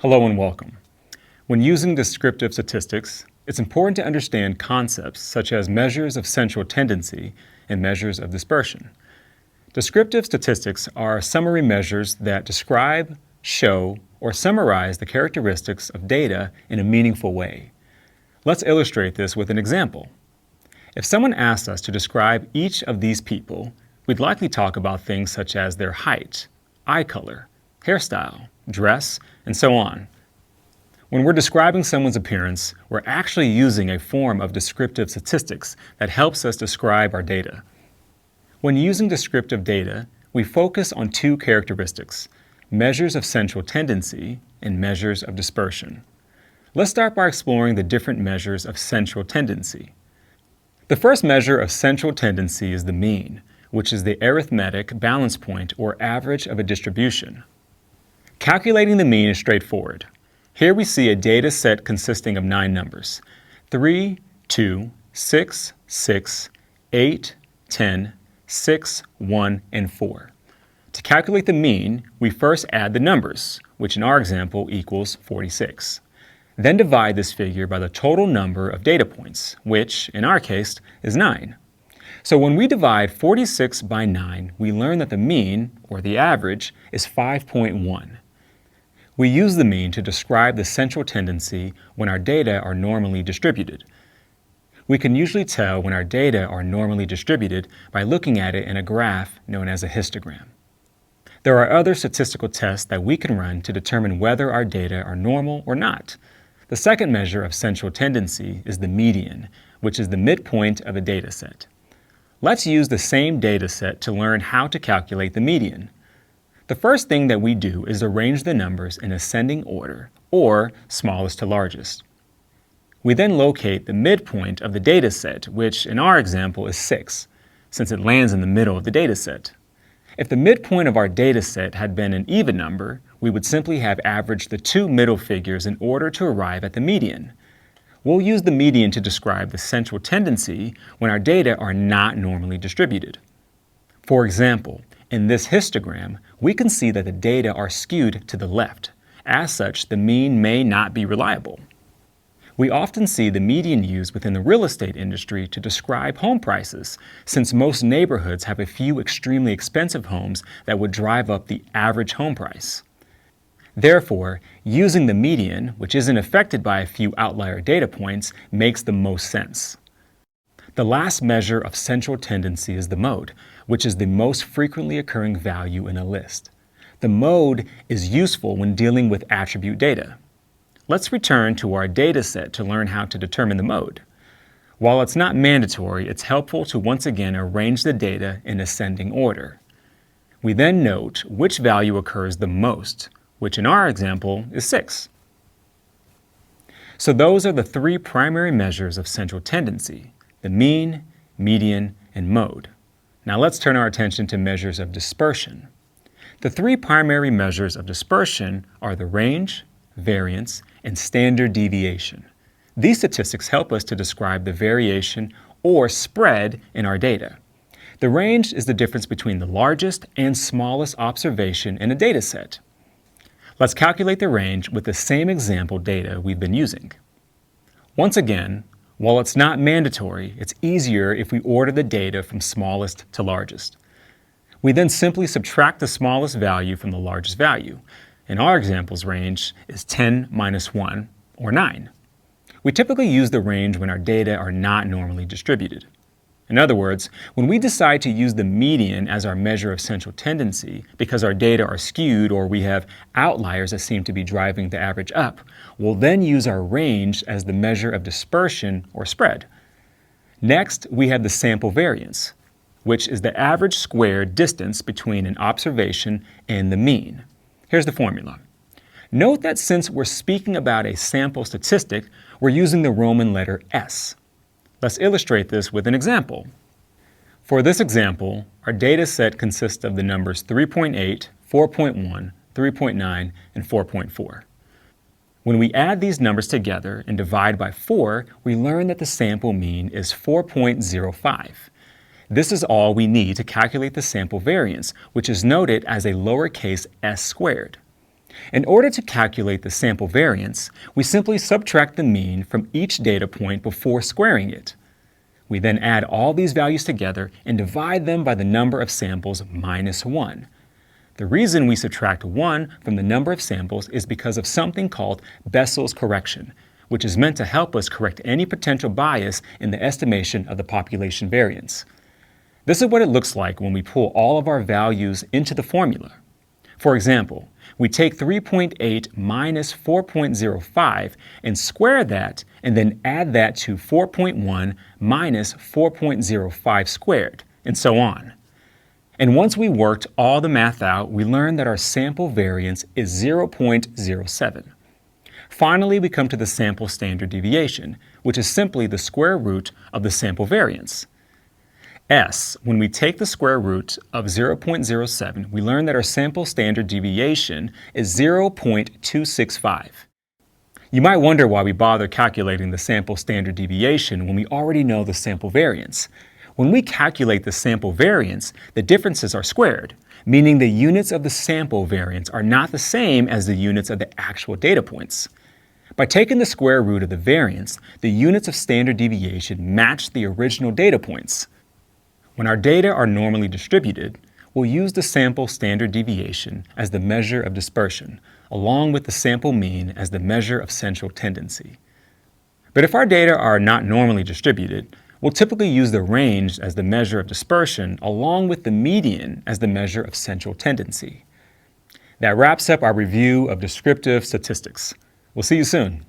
Hello and welcome. When using descriptive statistics, it's important to understand concepts such as measures of central tendency and measures of dispersion. Descriptive statistics are summary measures that describe, show, or summarize the characteristics of data in a meaningful way. Let's illustrate this with an example. If someone asked us to describe each of these people, we'd likely talk about things such as their height, eye color, hairstyle, dress, and so on. When we're describing someone's appearance, we're actually using a form of descriptive statistics that helps us describe our data. When using descriptive data, we focus on two characteristics, measures of central tendency and measures of dispersion. Let's start by exploring the different measures of central tendency. The first measure of central tendency is the mean, which is the arithmetic balance point or average of a distribution. Calculating the mean is straightforward. Here we see a data set consisting of 9 numbers: 3, 2, 6, 6, 8, 10, 6, 1, and 4. To calculate the mean, we first add the numbers, which in our example equals 46. Then divide this figure by the total number of data points, which, in our case, is 9. So when we divide 46 by 9, we learn that the mean, or the average, is 5.1. We use the mean to describe the central tendency when our data are normally distributed. We can usually tell when our data are normally distributed by looking at it in a graph known as a histogram. There are other statistical tests that we can run to determine whether our data are normal or not. The second measure of central tendency is the median, which is the midpoint of a data set. Let's use the same data set to learn how to calculate the median. The first thing that we do is arrange the numbers in ascending order, or smallest to largest. We then locate the midpoint of the data set, which in our example is 6, since it lands in the middle of the data set. If the midpoint of our data set had been an even number, we would simply have averaged the two middle figures in order to arrive at the median. We'll use the median to describe the central tendency when our data are not normally distributed. For example, in this histogram, we can see that the data are skewed to the left. As such, the mean may not be reliable. We often see the median used within the real estate industry to describe home prices, since most neighborhoods have a few extremely expensive homes that would drive up the average home price. Therefore, using the median, which isn't affected by a few outlier data points, makes the most sense. The last measure of central tendency is the mode, which is the most frequently occurring value in a list. The mode is useful when dealing with attribute data. Let's return to our data set to learn how to determine the mode. While it's not mandatory, it's helpful to once again arrange the data in ascending order. We then note which value occurs the most, which in our example is 6. So those are the 3 primary measures of central tendency: the mean, median, and mode. Now let's turn our attention to measures of dispersion. The 3 primary measures of dispersion are the range, variance, and standard deviation. These statistics help us to describe the variation or spread in our data. The range is the difference between the largest and smallest observation in a data set. Let's calculate the range with the same example data we've been using. Once again, while it's not mandatory, it's easier if we order the data from smallest to largest. We then simply subtract the smallest value from the largest value. In our example's range is 10 minus 1, or 9. We typically use the range when our data are not normally distributed. In other words, when we decide to use the median as our measure of central tendency because our data are skewed or we have outliers that seem to be driving the average up, we'll then use our range as the measure of dispersion or spread. Next, we have the sample variance, which is the average squared distance between an observation and the mean. Here's the formula. Note that since we're speaking about a sample statistic, we're using the Roman letter S. Let's illustrate this with an example. For this example, our data set consists of the numbers 3.8, 4.1, 3.9, and 4.4. When we add these numbers together and divide by 4, we learn that the sample mean is 4.05. This is all we need to calculate the sample variance, which is noted as a lowercase s squared. In order to calculate the sample variance, we simply subtract the mean from each data point before squaring it. We then add all these values together and divide them by the number of samples minus 1. The reason we subtract 1 from the number of samples is because of something called Bessel's correction, which is meant to help us correct any potential bias in the estimation of the population variance. This is what it looks like when we pull all of our values into the formula. For example, we take 3.8 minus 4.05 and square that, and then add that to 4.1 minus 4.05 squared, and so on. And once we worked all the math out, we learned that our sample variance is 0.07. Finally, we come to the sample standard deviation, which is simply the square root of the sample variance. S, when we take the square root of 0.07, we learn that our sample standard deviation is 0.265. You might wonder why we bother calculating the sample standard deviation when we already know the sample variance. When we calculate the sample variance, the differences are squared, meaning the units of the sample variance are not the same as the units of the actual data points. By taking the square root of the variance, the units of standard deviation match the original data points. When our data are normally distributed, we'll use the sample standard deviation as the measure of dispersion, along with the sample mean as the measure of central tendency. But if our data are not normally distributed, we'll typically use the range as the measure of dispersion, along with the median as the measure of central tendency. That wraps up our review of descriptive statistics. We'll see you soon.